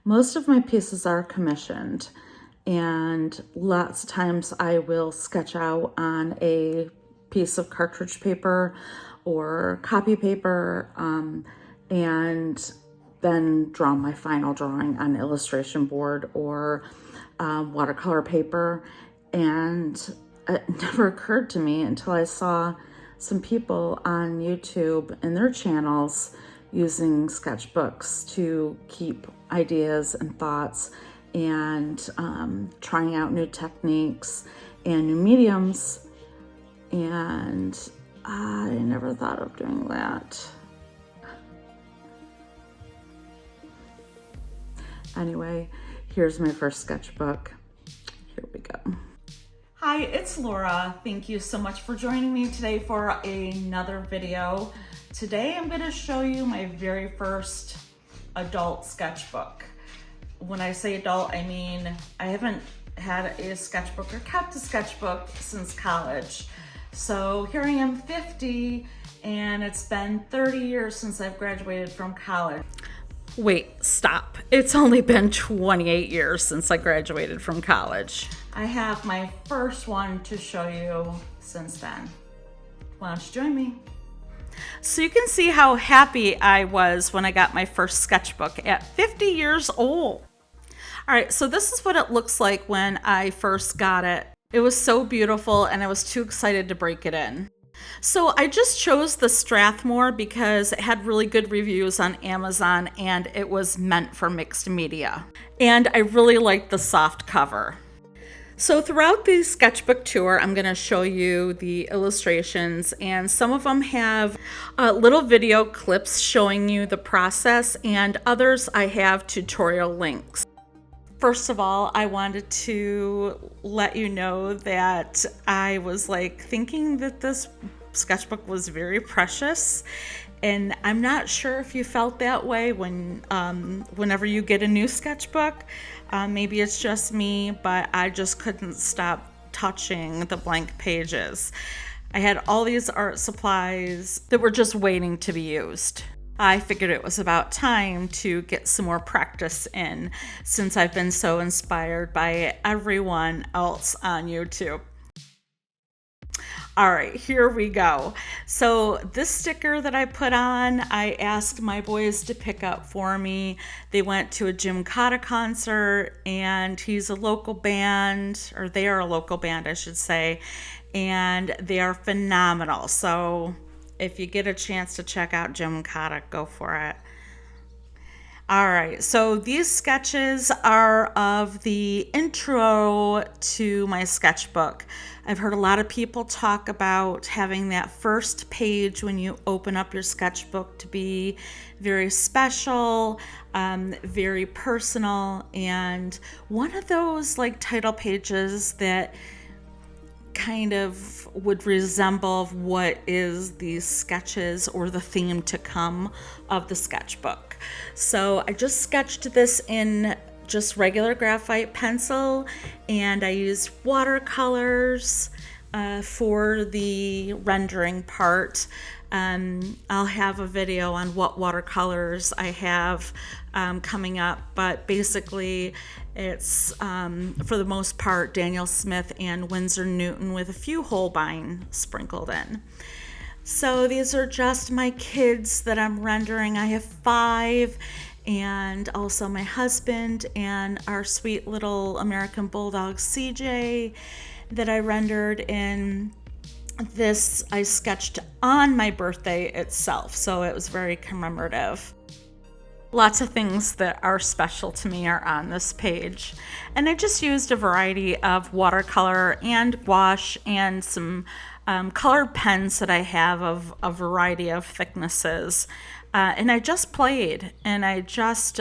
Most of my pieces are commissioned, and lots of times I will sketch out on a piece of cartridge paper or copy paper, and then draw my final drawing on illustration board or watercolor paper. And it never occurred to me until I saw some people on YouTube and their channels using sketchbooks to keep ideas and thoughts, and trying out new techniques and new mediums. And I never thought of doing that. Anyway, here's my first sketchbook. Here we go. Hi, it's Laura. Thank you so much for joining me today for another video. Today I'm going to show you my very first adult sketchbook. When I say adult, I mean I haven't had a sketchbook or kept a sketchbook since college. So here I am, 50, and it's been 30 years since I've graduated from college. Wait, stop. It's only been 28 years since I graduated from college. I have my first one to show you since then. Why don't you join me? So you can see how happy I was when I got my first sketchbook at 50 years old. All right, so this is what it looks like when I first got it. It was so beautiful and I was too excited to break it in. So I just chose the Strathmore because it had really good reviews on Amazon and it was meant for mixed media. And I really liked the soft cover. So throughout the sketchbook tour, I'm going to show you the illustrations, and some of them have little video clips showing you the process, and others I have tutorial links. First of all, I wanted to let you know that I was thinking that this sketchbook was very precious, and I'm not sure if you felt that way whenever you get a new sketchbook. Maybe it's just me, but I just couldn't stop touching the blank pages. I had all these art supplies that were just waiting to be used. I figured it was about time to get some more practice in, since I've been so inspired by everyone else on YouTube. All right, here we go. So this sticker that I put on, I asked my boys to pick up for me. They went to a Jim Cotta concert, and he's a local band, or they are a local band, I should say, and they are phenomenal. So if you get a chance to check out Jim Cotta, go for it. All right, so these sketches are of the intro to my sketchbook. I've heard a lot of people talk about having that first page when you open up your sketchbook to be very special, very personal, and one of those title pages that kind of would resemble what is the sketches or the theme to come of the sketchbook. So I just sketched this in just regular graphite pencil, and I used watercolors for the rendering part. I'll have a video on what watercolors I have coming up, but basically it's for the most part Daniel Smith and Winsor Newton with a few Holbein sprinkled in. So these are just my kids that I'm rendering. I have 5, and also my husband and our sweet little American Bulldog CJ that I rendered in. This I sketched on my birthday itself, so it was very commemorative. Lots of things that are special to me are on this page, and I just used a variety of watercolor and gouache and some colored pens that I have of a variety of thicknesses. And I just played, and I just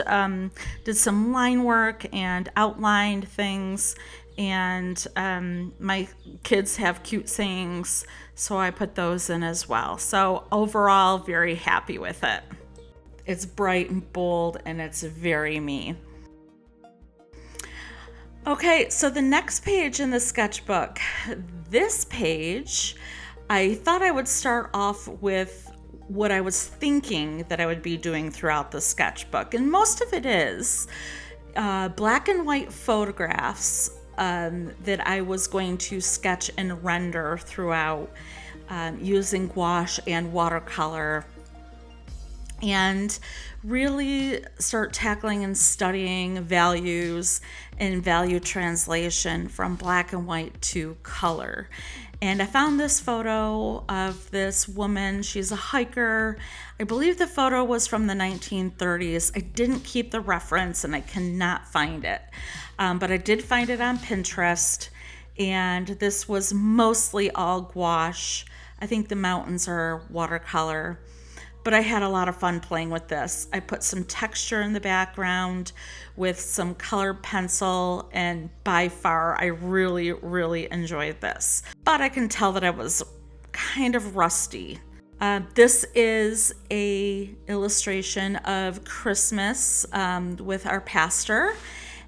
did some line work and outlined things, and my kids have cute sayings, so I put those in as well. So overall, very happy with it. It's bright and bold, and it's very me. Okay, so the next page in the sketchbook, this page, I thought I would start off with what I was thinking that I would be doing throughout the sketchbook, and most of it is black and white photographs that I was going to sketch and render throughout using gouache and watercolor, and really start tackling and studying values and value translation from black and white to color. And I found this photo of this woman. She's a hiker. I believe the photo was from the 1930s. I didn't keep the reference and I cannot find it. But I did find it on Pinterest. And this was mostly all gouache. I think the mountains are watercolor. But I had a lot of fun playing with this. I put some texture in the background with some colored pencil, and by far I really, really enjoyed this. But I can tell that I was kind of rusty. This is a illustration of Christmas with our pastor,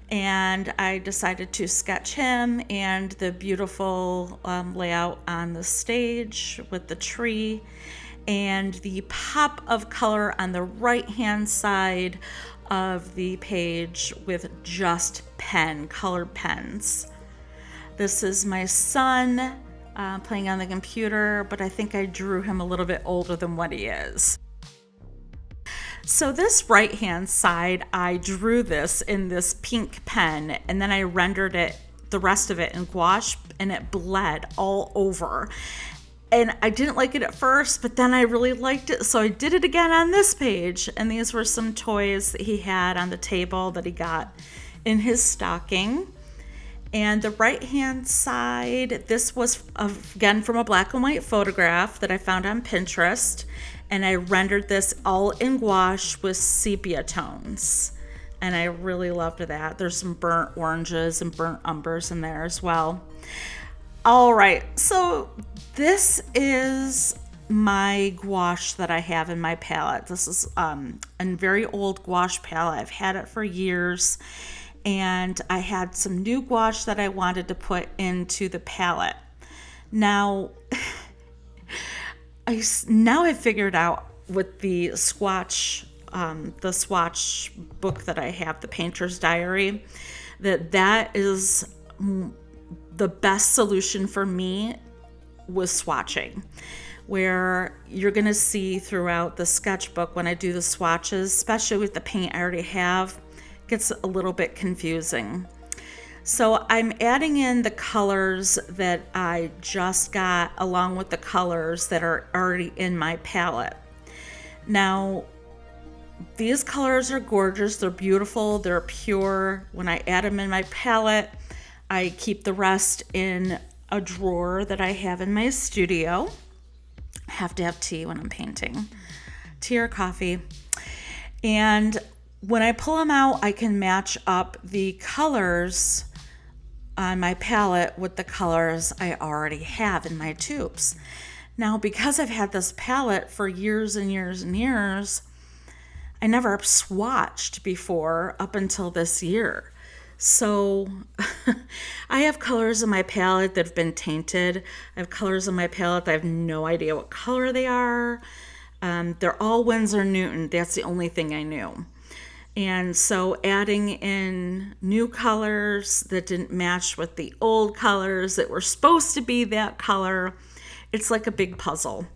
and I decided to sketch him and the beautiful layout on the stage with the tree, and the pop of color on the right hand side of the page with just colored pens. This is my son playing on the computer, but I think I drew him a little bit older than what he is. So this right hand side, I drew this in this pink pen, and then I rendered it, the rest of it, in gouache, and it bled all over. And I didn't like it at first, but then I really liked it, so I did it again on this page. And these were some toys that he had on the table that he got in his stocking. And the right-hand side, this was, again, from a black and white photograph that I found on Pinterest. And I rendered this all in gouache with sepia tones. And I really loved that. There's some burnt oranges and burnt umbers in there as well. All right, so this is my gouache that I have in my palette. This is a very old gouache palette. I've had it for years, and I had some new gouache that I wanted to put into the palette. Now, I figured out with the Swatch book that I have, the Painter's Diary, that is the best solution for me was swatching, where you're going to see throughout the sketchbook when I do the swatches, especially with the paint I already have, it gets a little bit confusing. So I'm adding in the colors that I just got along with the colors that are already in my palette. Now, these colors are gorgeous, they're beautiful, they're pure. When I add them in my palette, I keep the rest in a drawer that I have in my studio. I have to have tea when I'm painting, tea or coffee. And when I pull them out, I can match up the colors on my palette with the colors I already have in my tubes. Now, because I've had this palette for years and years and years, I never swatched before up until this year. So I have colors in my palette that have been tainted. I have colors in my palette that I have no idea what color they are. They're all Winsor Newton. That's the only thing I knew. And so adding in new colors that didn't match with the old colors that were supposed to be that color, it's like a big puzzle.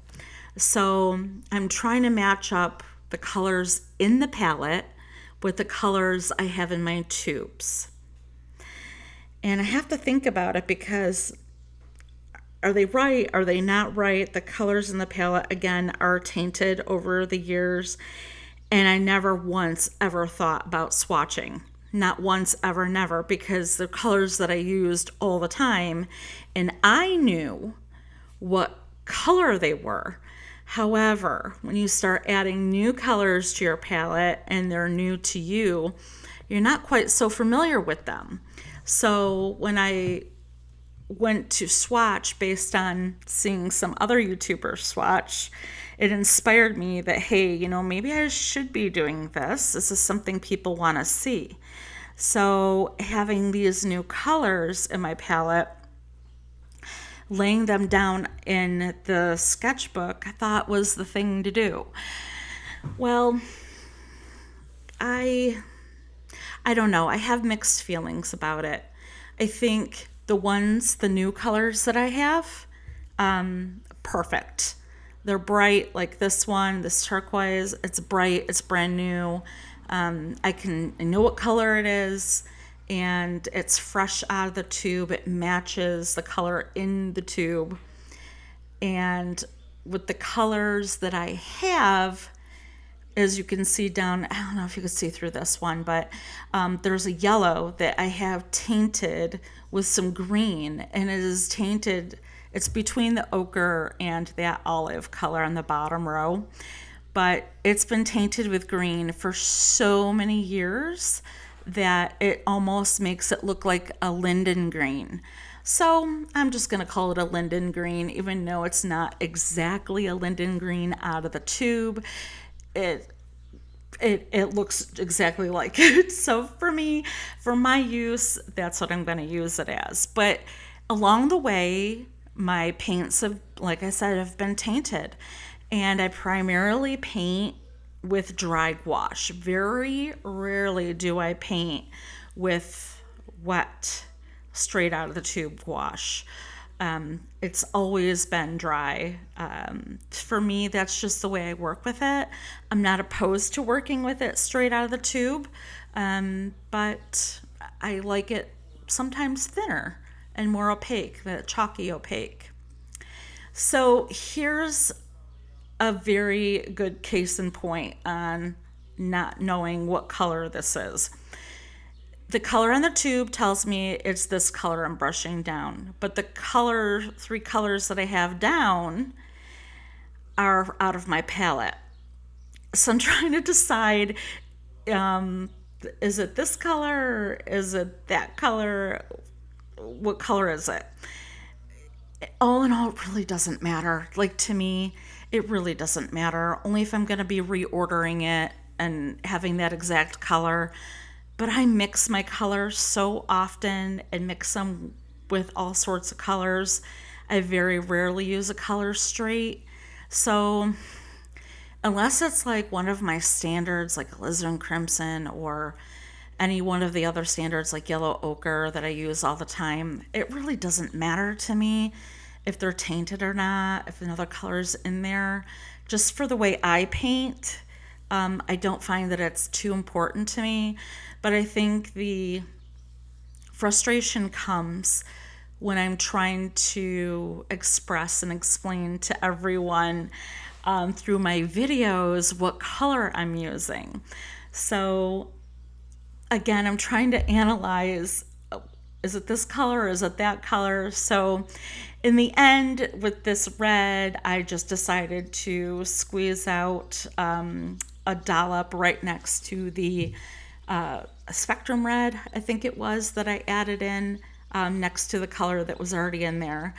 So I'm trying to match up the colors in the palette with the colors I have in my tubes. And I have to think about it because are they right? Are they not right? The colors in the palette, again, are tainted over the years. And I never once ever thought about swatching. Not once, ever, never, because the colors that I used all the time, and I knew what color they were. However, when you start adding new colors to your palette and they're new to you, you're not quite so familiar with them. So when I went to swatch based on seeing some other YouTubers swatch, it inspired me that, hey, you know, maybe I should be doing this. This is something people want to see. So having these new colors in my palette, laying them down in the sketchbook, I thought was the thing to do. Well, I I don't know. I have mixed feelings about it. I think the new colors that I have, perfect. They're bright, like this one, this turquoise. It's bright, it's brand new. I know what color it is, and it's fresh out of the tube. It matches the color in the tube. And with the colors that I have, as you can see down, I don't know if you can see through this one, but there's a yellow that I have tainted with some green, and it is tainted, it's between the ochre and that olive color on the bottom row, but it's been tainted with green for so many years that it almost makes it look like a linden green. So I'm just going to call it a linden green, even though it's not exactly a linden green out of the tube. It looks exactly like it. So for me, for my use, that's what I'm going to use it as. But along the way, my paints have, like I said, have been tainted. And I primarily paint with dry gouache. Very rarely do I paint with wet, straight out of the tube gouache. It's always been dry. For me, that's just the way I work with it. I'm not opposed to working with it straight out of the tube, but I like it sometimes thinner and more opaque, the chalky opaque. So here's a very good case in point on not knowing what color this is. The color on the tube tells me it's this color I'm brushing down, but the three colors that I have down are out of my palette. So I'm trying to decide, is it this color? Is it that color? What color is it? All in all, it really doesn't matter. Like, to me, it really doesn't matter. Only if I'm going to be reordering it and having that exact color. But I mix my colors so often and mix them with all sorts of colors. I very rarely use a color straight. So unless it's like one of my standards, like alizarin crimson, or any one of the other standards like yellow ochre that I use all the time, it really doesn't matter to me if they're tainted or not, if another color's in there. Just for the way I paint, I don't find that it's too important to me. But I think the frustration comes when I'm trying to express and explain to everyone through my videos what color I'm using. So again, I'm trying to analyze, is it this color or is it that color? So in the end, with this red, I just decided to squeeze out a dollop right next to the Spectrum red, I think it was, that I added in next to the color that was already in there.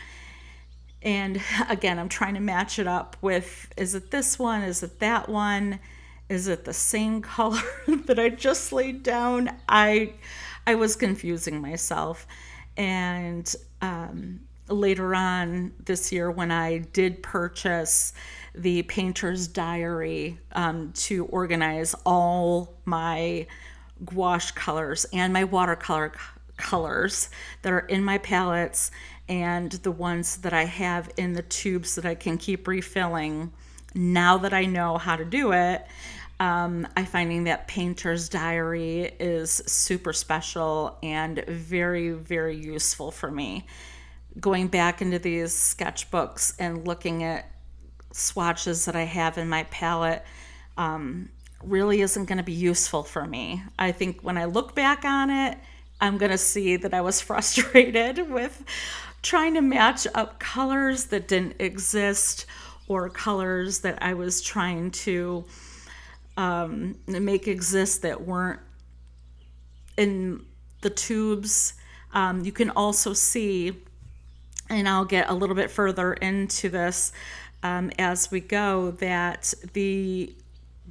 And again, I'm trying to match it up with, is it this one? Is it that one? Is it the same color that I just laid down? I was confusing myself. And later on this year, when I did purchase the painter's diary to organize all my gouache colors and my watercolor colors that are in my palettes and the ones that I have in the tubes that I can keep refilling, now that I know how to do it, I'm finding that painter's diary is super special and very, very useful for me. Going back into these sketchbooks and looking at swatches that I have in my palette really isn't going to be useful for me. I think when I look back on it, I'm going to see that I was frustrated with trying to match up colors that didn't exist, or colors that I was trying to make exist that weren't in the tubes. You can also see, and I'll get a little bit further into this as we go, that the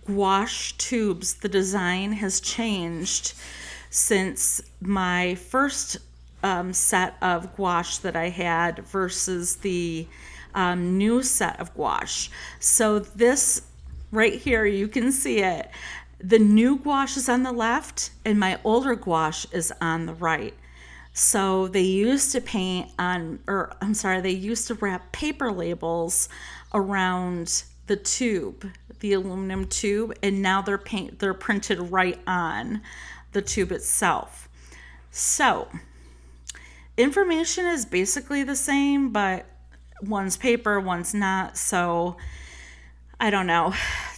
gouache tubes, the design has changed since my first set of gouache that I had versus the new set of gouache. So this right here, you can see it. The new gouache is on the left and my older gouache is on the right. So they used to paint on, or I'm sorry, they used to wrap paper labels around the tube, the aluminum tube, and now they're printed right on the tube itself. So information is basically the same, but one's paper, one's not. So I don't know.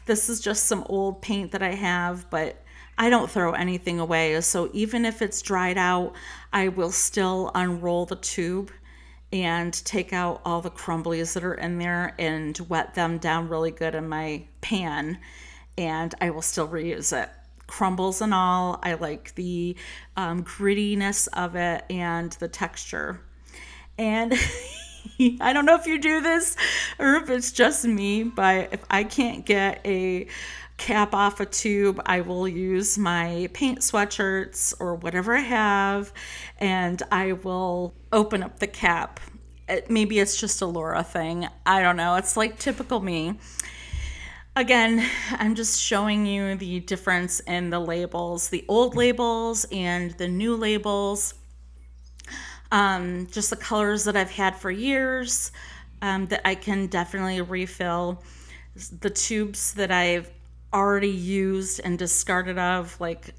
This is just some old paint that I have, but I don't throw anything away. So even if it's dried out, I will still unroll the tube and take out all the crumblies that are in there and wet them down really good in my pan, and I will still reuse it. Crumbles and all, I like the grittiness of it and the texture. And I don't know if you do this or if it's just me, but if I can't get a cap off a tube, I will use my paint sweatshirts or whatever I have, and I will open up the cap. Maybe it's just a Laura thing. I don't know. It's like typical me. Again, I'm just showing you the difference in the labels, the old labels and the new labels. Just the colors that I've had for years that I can definitely refill. The tubes that I've already used and discarded of, like,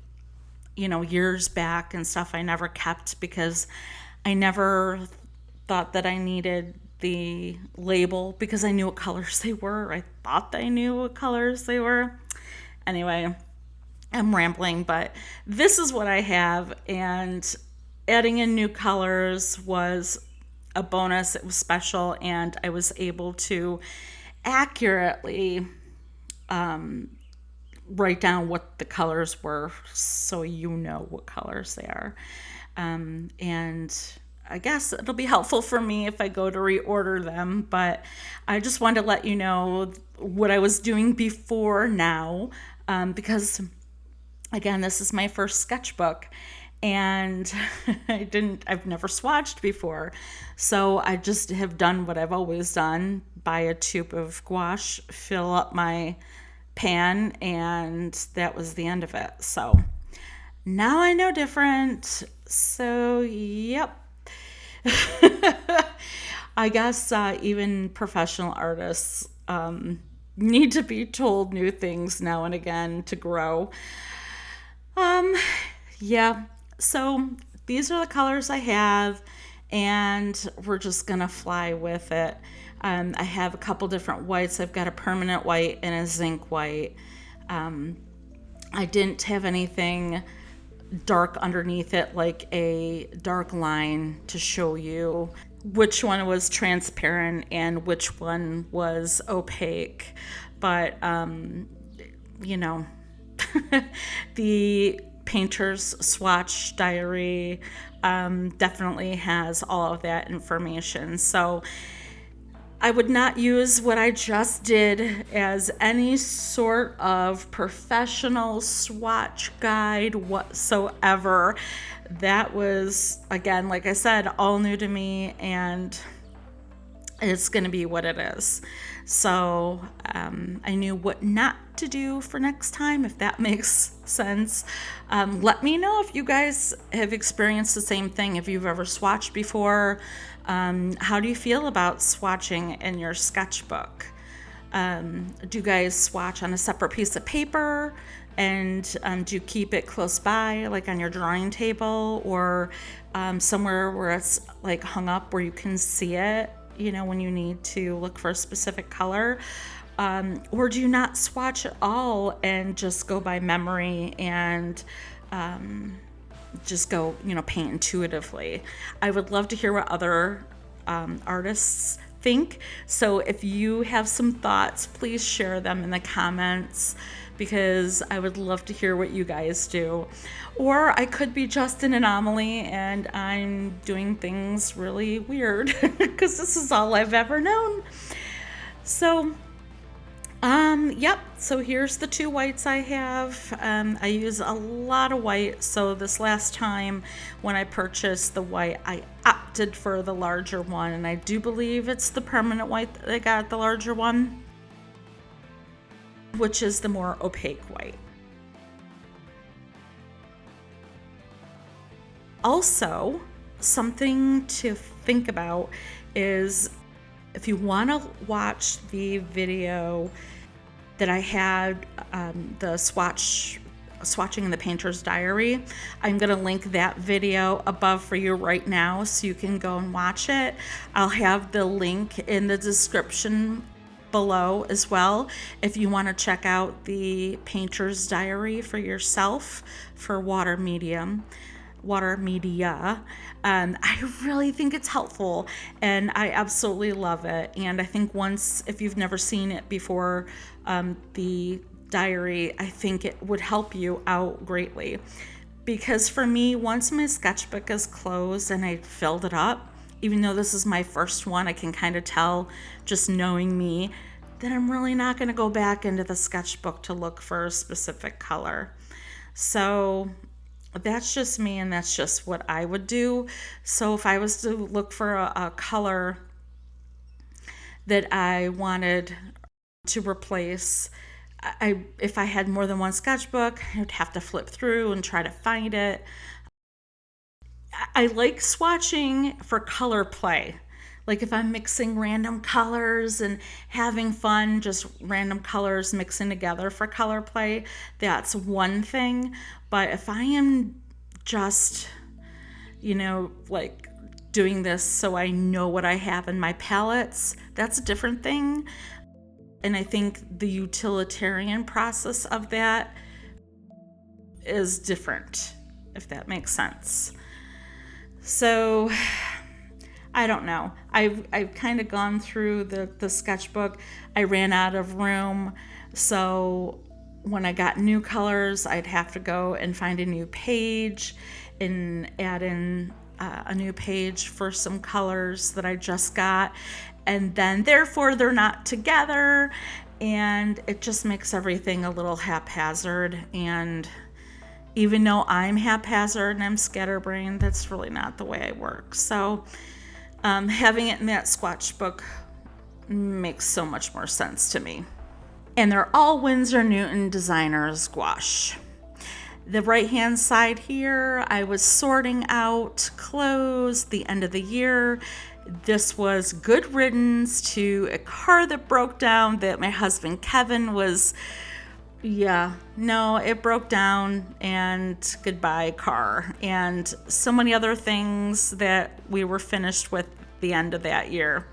years back and stuff, I never kept because I never thought that I needed the label because I knew what colors they were. I thought I knew what colors they were. Anyway, I'm rambling, but this is what I have, and adding in new colors was a bonus. It was special, and I was able to accurately write down what the colors were so you know what colors they are. And I guess it'll be helpful for me if I go to reorder them, but I just wanted to let you know what I was doing before now, because again, this is my first sketchbook, and I've never swatched before. So I just have done what I've always done: buy a tube of gouache, fill up my pan, and that was the end of it. So now I know different. So, yep. I guess even professional artists need to be told new things now and again to grow. Yeah, so these are the colors I have, and we're just gonna fly with it. I have a couple different whites. I've got a permanent white and a zinc white. I didn't have anything dark underneath it, like a dark line to show you which one was transparent and which one was opaque. But the painter's swatch diary definitely has all of that information. So I would not use what I just did as any sort of professional swatch guide whatsoever. That was, again, like I said, all new to me, and it's going to be what it is. So I knew what not to do for next time, if that makes sense. Let me know if you guys have experienced the same thing, if you've ever swatched before. How do you feel about swatching in your sketchbook? Do you guys swatch on a separate piece of paper? And do you keep it close by, like on your drawing table, or somewhere where it's like hung up where you can see it, when you need to look for a specific color? Or do you not swatch at all and just go by memory and just go, paint intuitively? I would love to hear what other artists think. So if you have some thoughts, please share them in the comments, because I would love to hear what you guys do. Or I could be just an anomaly and I'm doing things really weird because this is all I've ever known. So yep, so here's the two whites I have. I use a lot of white, so this last time when I purchased the white, I opted for the larger one, and I do believe it's the permanent white that I got, the larger one, which is the more opaque white. Also, something to think about is if you want to watch the video that I had, the swatching in the painter's diary, I'm going to link that video above for you right now so you can go and watch it. I'll have the link in the description below as well if you want to check out the painter's diary for yourself for water media. I really think it's helpful and I absolutely love it. And I think once, if you've never seen it before, the diary, I think it would help you out greatly. Because for me, once my sketchbook is closed and I filled it up, even though this is my first one, I can kind of tell, just knowing me, that I'm really not going to go back into the sketchbook to look for a specific color. So that's just me, and that's just what I would do. So if I was to look for a color that I wanted to replace, if I had more than one sketchbook, I would have to flip through and try to find it. I like swatching for color play. Like if I'm mixing random colors and having fun, just random colors mixing together for color play, that's one thing. But if I am just, like doing this so I know what I have in my palettes, that's a different thing. And I think the utilitarian process of that is different, if that makes sense. So I don't know. I've kind of gone through the sketchbook. I ran out of room. So when I got new colors, I'd have to go and find a new page and add in a new page for some colors that I just got. And then therefore they're not together. And it just makes everything a little haphazard. And even though I'm haphazard and I'm scatterbrained, that's really not the way I work. So having it in that sketchbook makes so much more sense to me. And they're all Winsor Newton Designers gouache. The right hand side here, I was sorting out clothes the end of the year. This was good riddance to a car that broke down that my husband Kevin was, it broke down, and goodbye car, and so many other things that we were finished with the end of that year.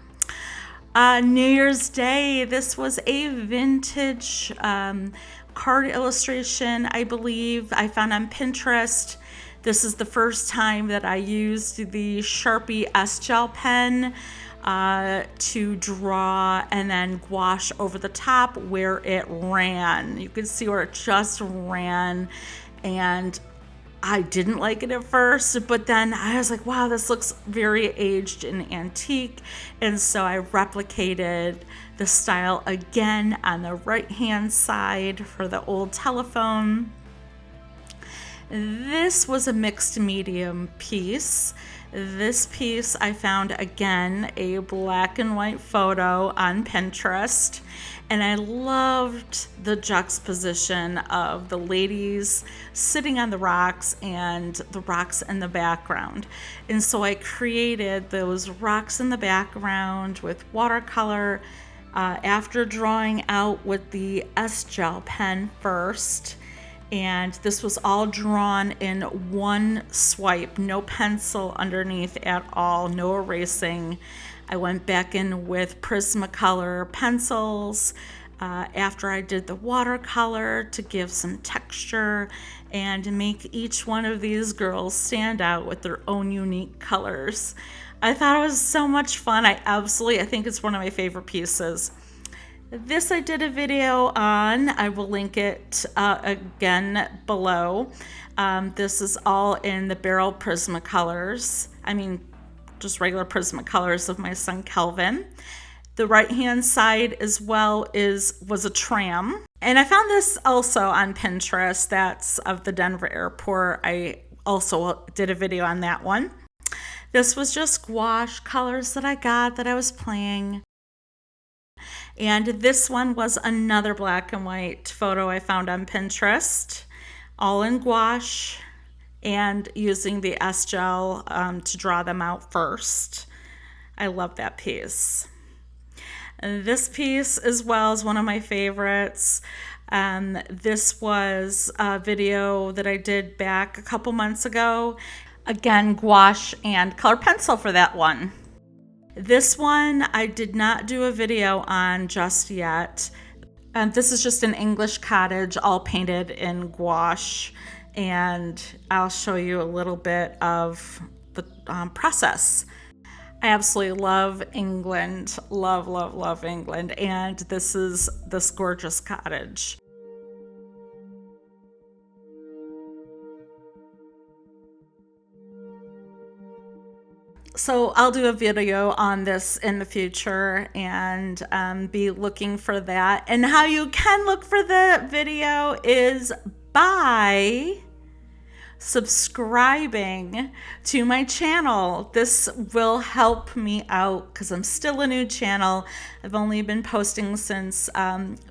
New Year's Day, this was a vintage card illustration, I believe I found on Pinterest. This is the first time that I used the Sharpie S-Gel pen to draw and then gouache over the top where it ran. You can see where it just ran, and I didn't like it at first, but then I was like, wow, this looks very aged and antique. And so I replicated the style again on the right hand side for the old telephone. This was a mixed medium piece. This piece I found, again, a black and white photo on Pinterest, and I loved the juxtaposition of the ladies sitting on the rocks and the rocks in the background. And so I created those rocks in the background with watercolor after drawing out with the S-Gel pen first. And this was all drawn in one swipe, no pencil underneath at all, no erasing. I went back in with Prismacolor pencils after I did the watercolor to give some texture and make each one of these girls stand out with their own unique colors. I thought it was so much fun. I think it's one of my favorite pieces. This I did a video on. I will link it again below. This is all in the barrel Prismacolors. Just regular Prismacolors of my son Kelvin. The right hand side as well was a Tram. And I found this also on Pinterest. That's of the Denver airport. I also did a video on that one. This was just gouache colors that I got that I was playing. And this one was another black and white photo I found on Pinterest, all in gouache. and using the S gel to draw them out first. I love that piece. And this piece as well is one of my favorites. This was a video that I did back a couple months ago. Again, gouache and color pencil for that one. This one I did not do a video on just yet. This is just an English cottage all painted in gouache, and I'll show you a little bit of the process. I absolutely love England, love England, and this is this gorgeous cottage. So I'll do a video on this in the future and be looking for that. And how you can look for the video is by subscribing to my channel. This will help me out because I'm still a new channel. I've only been posting since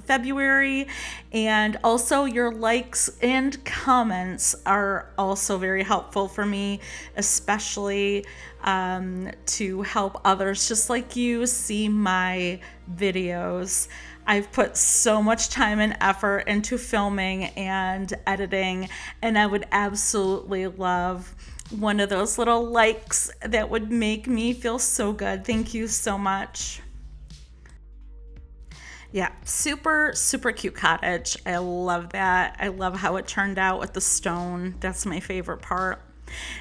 February, and also your likes and comments are also very helpful for me, especially to help others just like you see my videos. I've put so much time and effort into filming and editing, and I would absolutely love one of those little likes. That would make me feel so good. Thank you so much. Yeah, super cute cottage. I love that. I love how it turned out with the stone. That's my favorite part.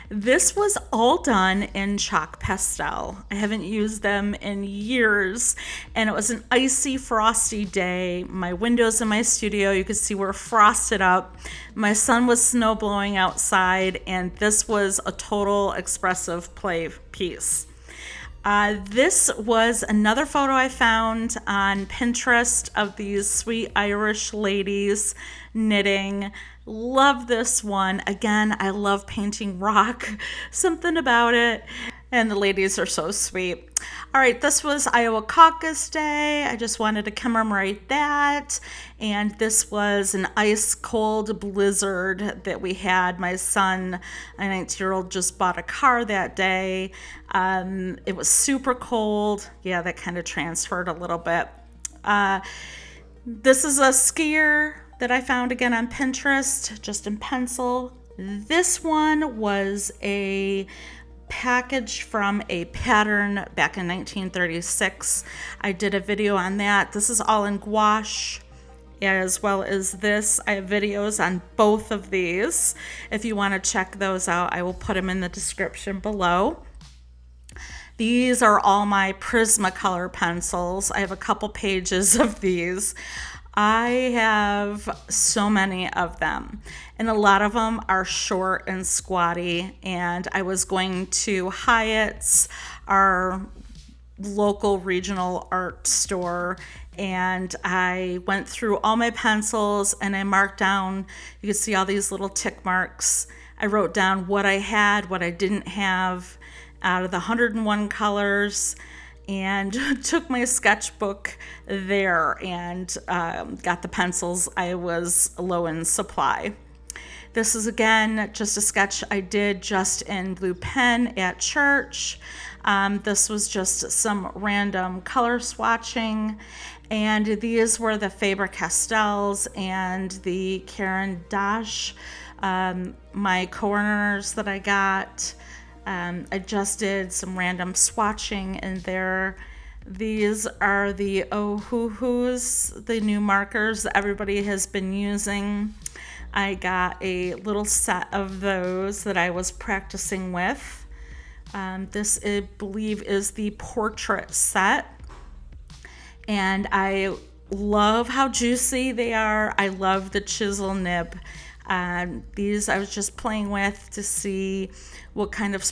This was all done in chalk pastel. I haven't used them in years, and it was an icy, frosty day. My windows in my studio, you could see, were frosted up. My son was snow blowing outside, and this was a total expressive play piece. This was another photo I found on Pinterest of these sweet Irish ladies knitting. Love this one. Again, I love painting rock. Something about it. And the ladies are so sweet. All right, this was Iowa Caucus Day. I just wanted to commemorate that. And this was an ice cold blizzard that we had. My son, a 19-year-old, just bought a car that day. It was super cold. Yeah, that kind of transferred a little bit. This is a skier that I found again on Pinterest, just in pencil. This one was a package from a pattern back in 1936. I did a video on that. This is all in gouache, as well as this. I have videos on both of these. If you want to check those out, I will put them in the description below. These are all my Prismacolor pencils. I have a couple pages of these. I have so many of them, and a lot of them are short and squatty. And I was going to Hyatt's, our local regional art store, and I went through all my pencils and I marked down, you can see all these little tick marks. I wrote down what I had, what I didn't have out of the 101 colors, and took my sketchbook there and got the pencils I was low in supply. This is again just a sketch I did just in blue pen at church. This was just some random color swatching, and these were the Faber-Castells and the Caran d'Ache, my corners that I got. I just did some random swatching in there. These are the Ohuhus, the new markers that everybody has been using. I got a little set of those that I was practicing with. This, I believe, is the portrait set. And I love how juicy they are. I love the chisel nib. These I was just playing with to see what kind of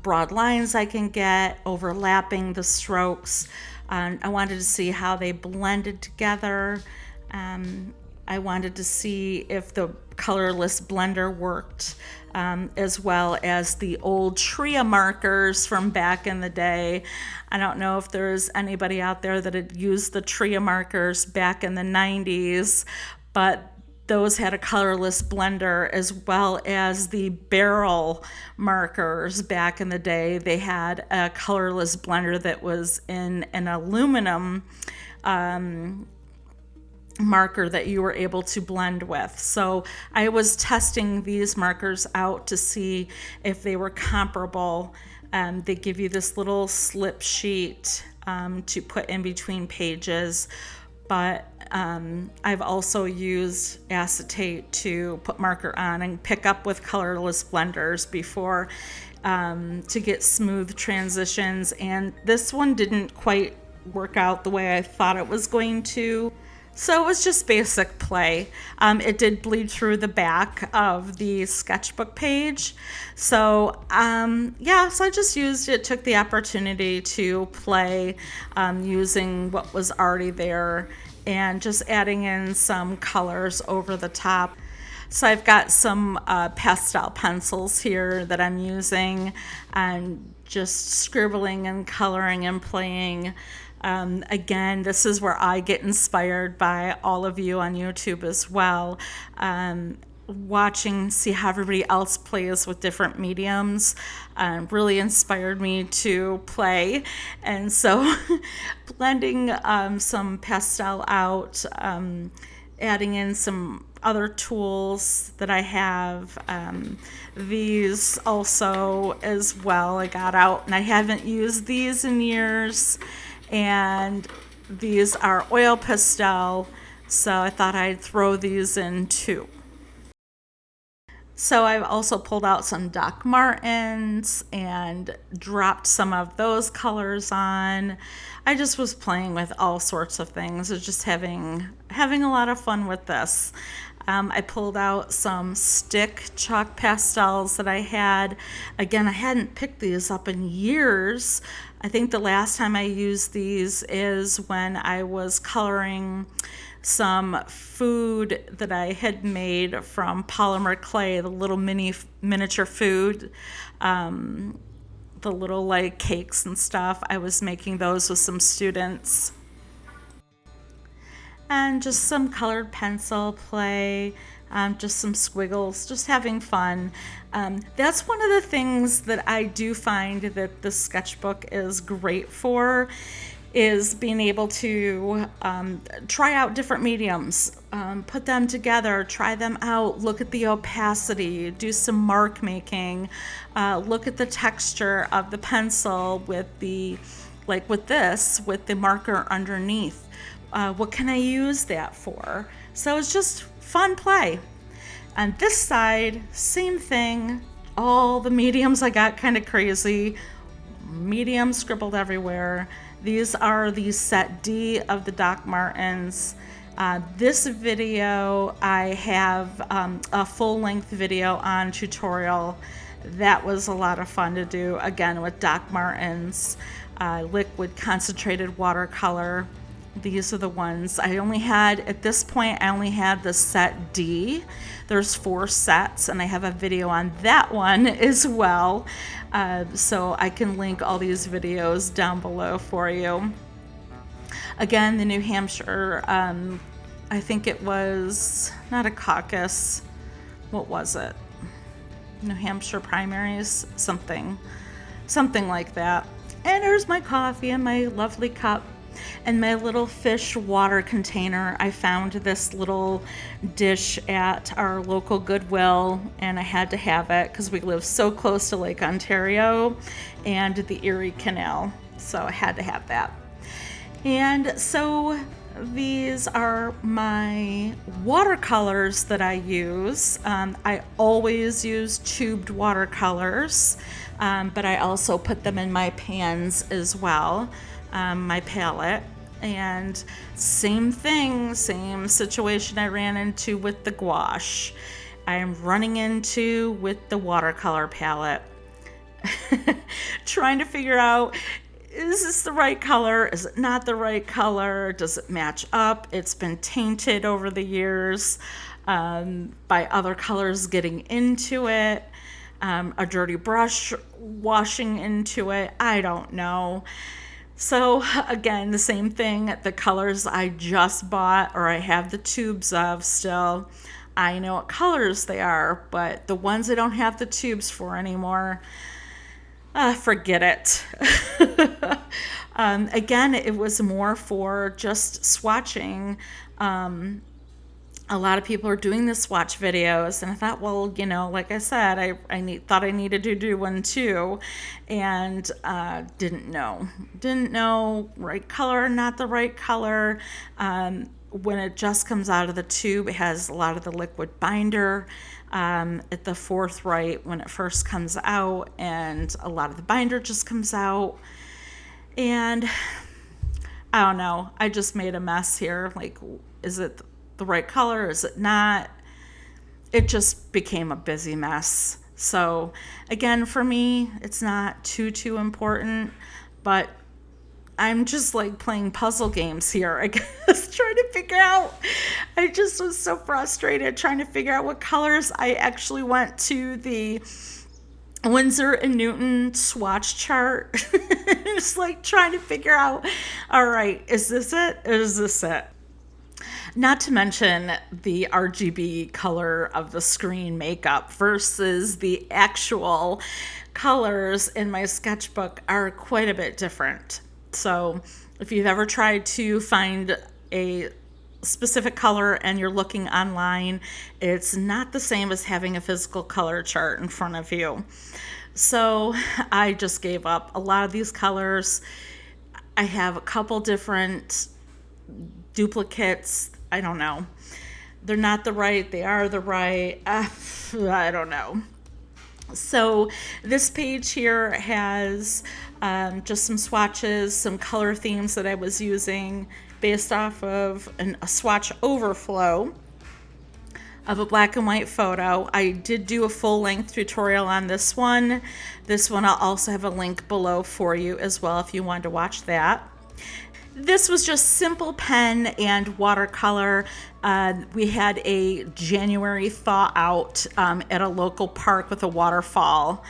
broad lines I can get, overlapping the strokes. I wanted to see how they blended together. I wanted to see if the colorless blender worked, as well as the old Tria markers from back in the day. I don't know if there's anybody out there that had used the Tria markers back in the 90s, but those had a colorless blender, as well as the barrel markers. Back in the day, they had a colorless blender that was in an aluminum marker that you were able to blend with. So I was testing these markers out to see if they were comparable. They give you this little slip sheet to put in between pages, but I've also used acetate to put marker on and pick up with colorless blenders before to get smooth transitions, and this one didn't quite work out the way I thought it was going to. So it was just basic play. It did bleed through the back of the sketchbook page. So yeah, so I just used it, took the opportunity to play using what was already there and just adding in some colors over the top. So I've got some pastel pencils here that I'm using and just scribbling and coloring and playing. Again, this is where I get inspired by all of you on YouTube as well. Watching, see how everybody else plays with different mediums really inspired me to play. And so blending some pastel out, adding in some other tools that I have. These also as well I got out, and I haven't used these in years. And these are oil pastel, so I thought I'd throw these in too. So I've also pulled out some Doc Martens and dropped some of those colors on. I just was playing with all sorts of things. I was just having a lot of fun with this. I pulled out some stick chalk pastels that I had. Again, I hadn't picked these up in years. I think the last time I used these is when I was coloring some food that I had made from polymer clay, the little miniature food, the little like cakes and stuff. I was making those with some students. And just some colored pencil play, just some squiggles, just having fun. That's one of the things that I do find that the sketchbook is great for, is being able to try out different mediums, put them together, try them out, look at the opacity, do some mark making, look at the texture of the pencil with the, like with this, with the marker underneath. What can I use that for? So it's just fun play. On this side, same thing. All the mediums I got kind of crazy. Mediums scribbled everywhere. These are the set D of the Doc Martens. This video, I have a full-length video on tutorial. That was a lot of fun to do, again, with Doc Martens, liquid concentrated watercolor. These are the ones I only had at this point. I only had the set D. There's 4 sets, and I have a video on that one as well. So I can link all these videos down below for you. Again, the New Hampshire, I think it was not a caucus. What was it? New Hampshire primaries, something like that. And there's my coffee and my lovely cup. And my little fish water container. I found this little dish at our local Goodwill, and I had to have it because we live so close to Lake Ontario and the Erie Canal, so I had to have that. And so these are my watercolors that I use. I always use tubed watercolors, but I also put them in my pans as well. My palette, and same thing, same situation I ran into with the gouache. I am running into with the watercolor palette. Trying to figure out, is this the right color? Is it not the right color? Does it match up? It's been tainted over the years by other colors getting into it, a dirty brush washing into it. I don't know. So again, the same thing, the colors I just bought or I have the tubes of still, I know what colors they are, but the ones I don't have the tubes for anymore, forget it. Again, it was more for just swatching. A lot of people are doing the swatch videos, and I thought, well, like I said, thought I needed to do one too, and didn't know right color, not the right color. When it just comes out of the tube, it has a lot of the liquid binder at the forthright when it first comes out, and a lot of the binder just comes out, and I don't know. I just made a mess here. Like, is it the right color? Is it not? It just became a busy mess. So again, for me, it's not too important, but I'm just like playing puzzle games here, I guess, trying to figure out. I just was so frustrated trying to figure out what colors. I actually went to the Winsor & Newton swatch chart. Just like trying to figure out, all right, is this it? Is this it? Not to mention the RGB color of the screen makeup versus the actual colors in my sketchbook are quite a bit different. So if you've ever tried to find a specific color and you're looking online, it's not the same as having a physical color chart in front of you. So I just gave up a lot of these colors. I have a couple different duplicates. I don't know. They're not the right. They are the right. I don't know. So this page here has just some swatches, some color themes that I was using based off of a swatch overflow of a black and white photo. I did do a full-length tutorial on this one. This one I'll also have a link below for you as well if you wanted to watch that. This was just simple pen and watercolor. We had a January thaw out at a local park with a waterfall.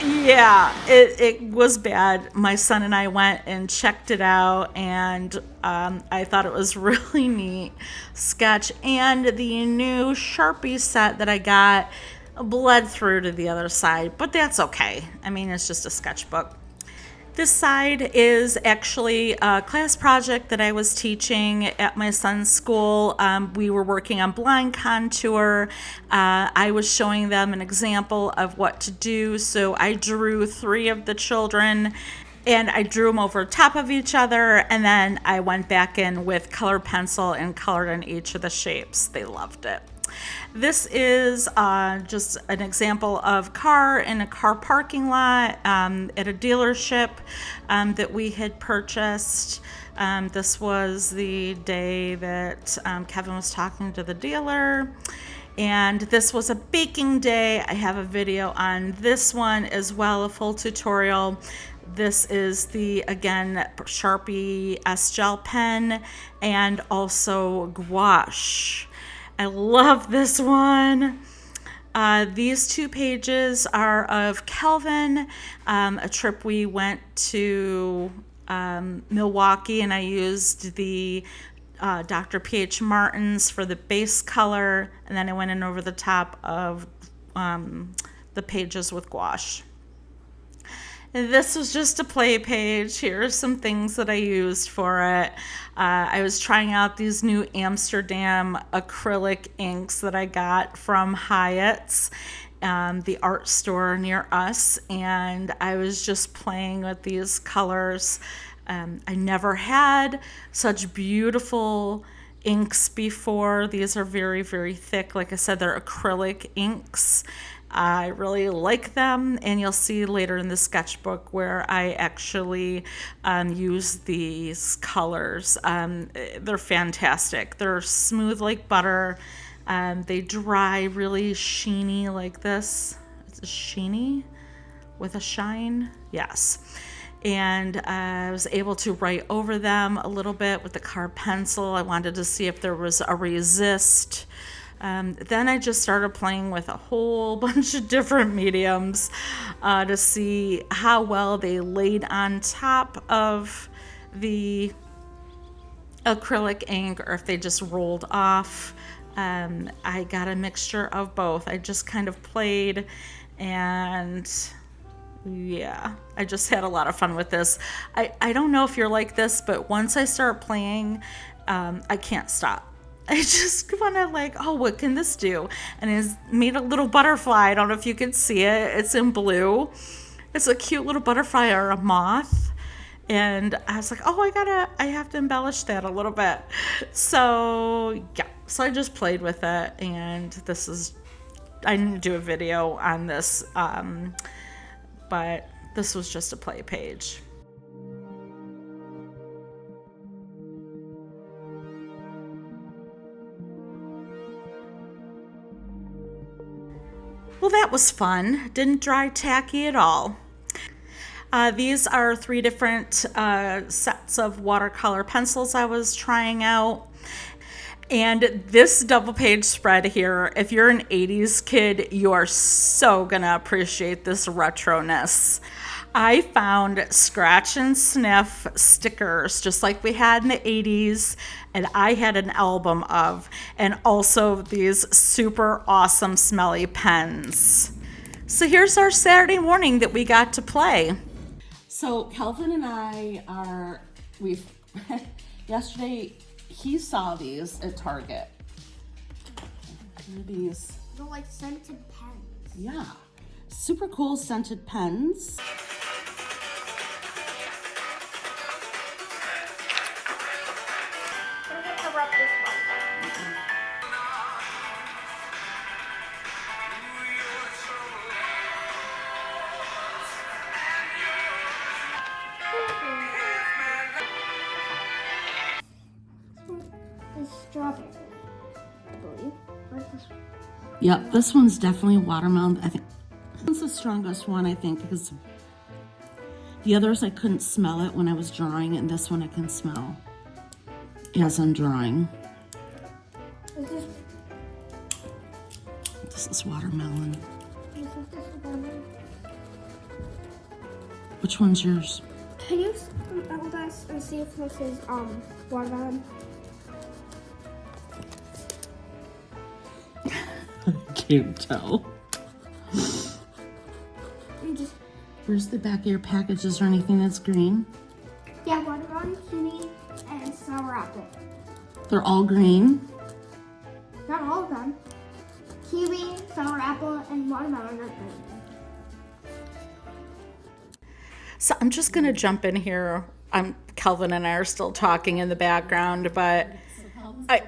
Yeah, it was bad. My son and I went and checked it out, and I thought it was really neat sketch. And the new Sharpie set that I got bled through to the other side, but that's okay. I mean, it's just a sketchbook. This side is actually a class project that I was teaching at my son's school. We were working on blind contour. I was showing them an example of what to do. So I drew 3 of the children and I drew them over top of each other. And then I went back in with colored pencil and colored in each of the shapes. They loved it. This is just an example of car in a car parking lot at a dealership that we had purchased. This was the day that Kevin was talking to the dealer. And this was a baking day. I have a video on this one as well, a full tutorial. This is the, again, Sharpie S-Gel pen and also gouache. I love this one. These 2 pages are of Kelvin, a trip we went to Milwaukee, and I used the Dr. P.H. Martin's for the base color, and then I went in over the top of the pages with gouache. This was just a play page. Here are some things that I used for it. I was trying out these new Amsterdam acrylic inks that I got from Hyatt's, the art store near us, and I was just playing with these colors. I never had such beautiful inks before. These are very, very thick. Like I said, they're acrylic inks. I really like them, and you'll see later in the sketchbook where I actually use these colors. They're fantastic. They're smooth like butter. They dry really sheeny like this. It's sheeny with a shine. Yes. And I was able to write over them a little bit with the card pencil. I wanted to see if there was a resist Then I just started playing with a whole bunch of different mediums to see how well they laid on top of the acrylic ink or if they just rolled off. I got a mixture of both. I just kind of played, and yeah, I just had a lot of fun with this. I don't know if you're like this, but once I start playing, I can't stop. I just want to like, oh, what can this do? And it's made a little butterfly. I don't know if you can see it. It's in blue. It's a cute little butterfly or a moth. And I was like, oh, I have to embellish that a little bit. So yeah, so I just played with it, and I didn't do a video on this, but this was just a play page. Well, that was fun. Didn't dry tacky at all. These are 3 different sets of watercolor pencils I was trying out. And this double page spread here, if you're an 80s kid, you are so gonna appreciate this retroness. I found scratch and sniff stickers just like we had in the 80s, and I had an album of, and also these super awesome smelly pens. So here's our Saturday morning that we got to play. So Kelvin and I yesterday he saw these at Target. These. They're like scented pens. Yeah. Super cool scented pens. I'm gonna cover up this one. It's strawberry, I believe. Where's this one? Yep, this one's definitely watermelon. I think this is the strongest one, I think, because the others I couldn't smell it when I was drawing, and this one I can smell as I'm drawing. This is watermelon. Which one's yours? Can you hold us and see if this is watermelon? I can't tell. Just, Where's the back of your package? Is there anything that's green? yeah, watermelon, kiwi, and sour apple. They're all green. Not all of them. Kiwi, sour apple, and watermelon are green. So I'm just gonna jump in here. Kelvin and I are still talking in the background, but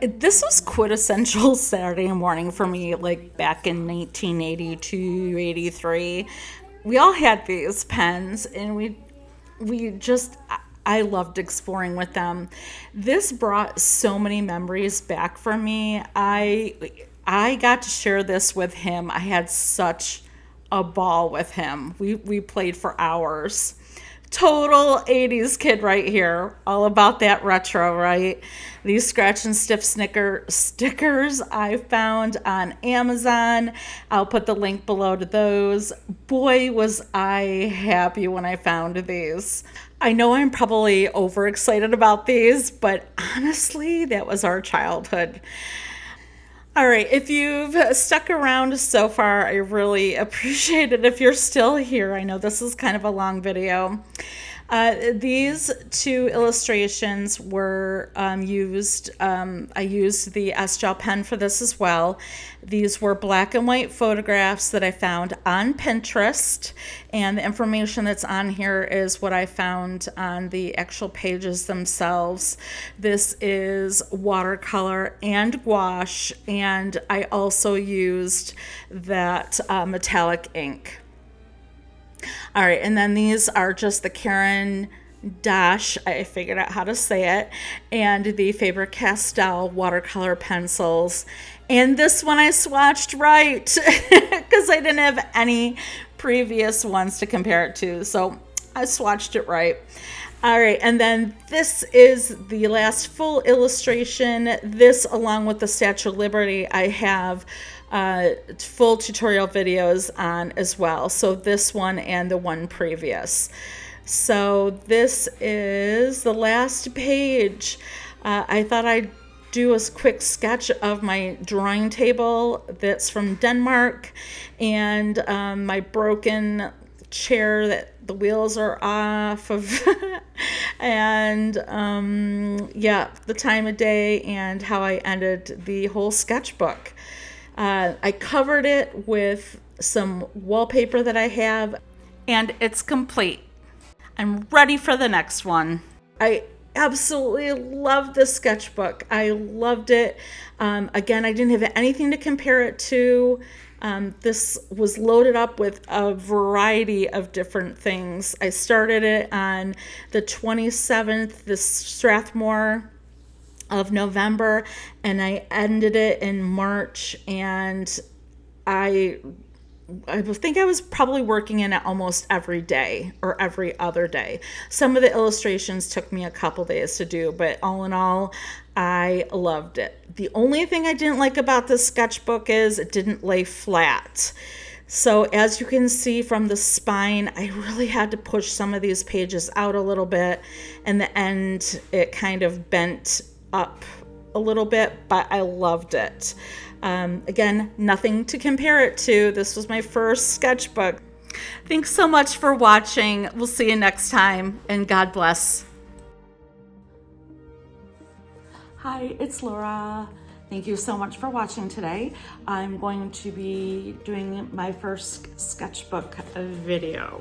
this was quintessential Saturday morning for me, like back in 1982, 83. We all had these pens, and I loved exploring with them. This brought so many memories back for me. I got to share this with him. I had such a ball with him. We played for hours. Total 80s kid right here. All about that retro, right? These scratch and stiff stickers I found on Amazon. I'll put the link below to those. Boy, was I happy when I found these. I know I'm probably overexcited about these, but honestly, that was our childhood. All right, if you've stuck around so far, I really appreciate it. If you're still here, I know this is kind of a long video. These 2 illustrations were used. I used the S-Gel pen for this as well. These were black and white photographs that I found on Pinterest, and the information that's on here is what I found on the actual pages themselves. This is watercolor and gouache, and I also used that metallic ink. All right, and then these are just the Karen Dash, I figured out how to say it, and the Faber-Castell watercolor pencils. And this one I swatched right because I didn't have any previous ones to compare it to, so I swatched it right. All right, and then this is the last full illustration. This, along with the Statue of Liberty, I have full tutorial videos on as well. So this one and the one previous. So this is the last page. I thought I'd do a quick sketch of my drawing table that's from Denmark, and my broken chair that the wheels are off of, and yeah, the time of day and how I ended the whole sketchbook. I covered it with some wallpaper that I have, and it's complete. I'm ready for the next one. I absolutely love this sketchbook. I loved it. Again, I didn't have anything to compare it to. This was loaded up with a variety of different things. I started it on the 27th, this Strathmore of November, and I ended it in March, and I think I was probably working in it almost every day or every other day. Some of the illustrations took me a couple days to do, but all in all, I loved it. The only thing I didn't like about this sketchbook is it didn't lay flat. So as you can see from the spine, I really had to push some of these pages out a little bit. In the end, it kind of bent up a little bit, but I loved it. Again, nothing to compare it to. This was my first sketchbook. Thanks so much for watching. We'll see you next time, and God bless. Hi, it's Laura. Thank you so much for watching today. I'm going to be doing my first sketchbook video.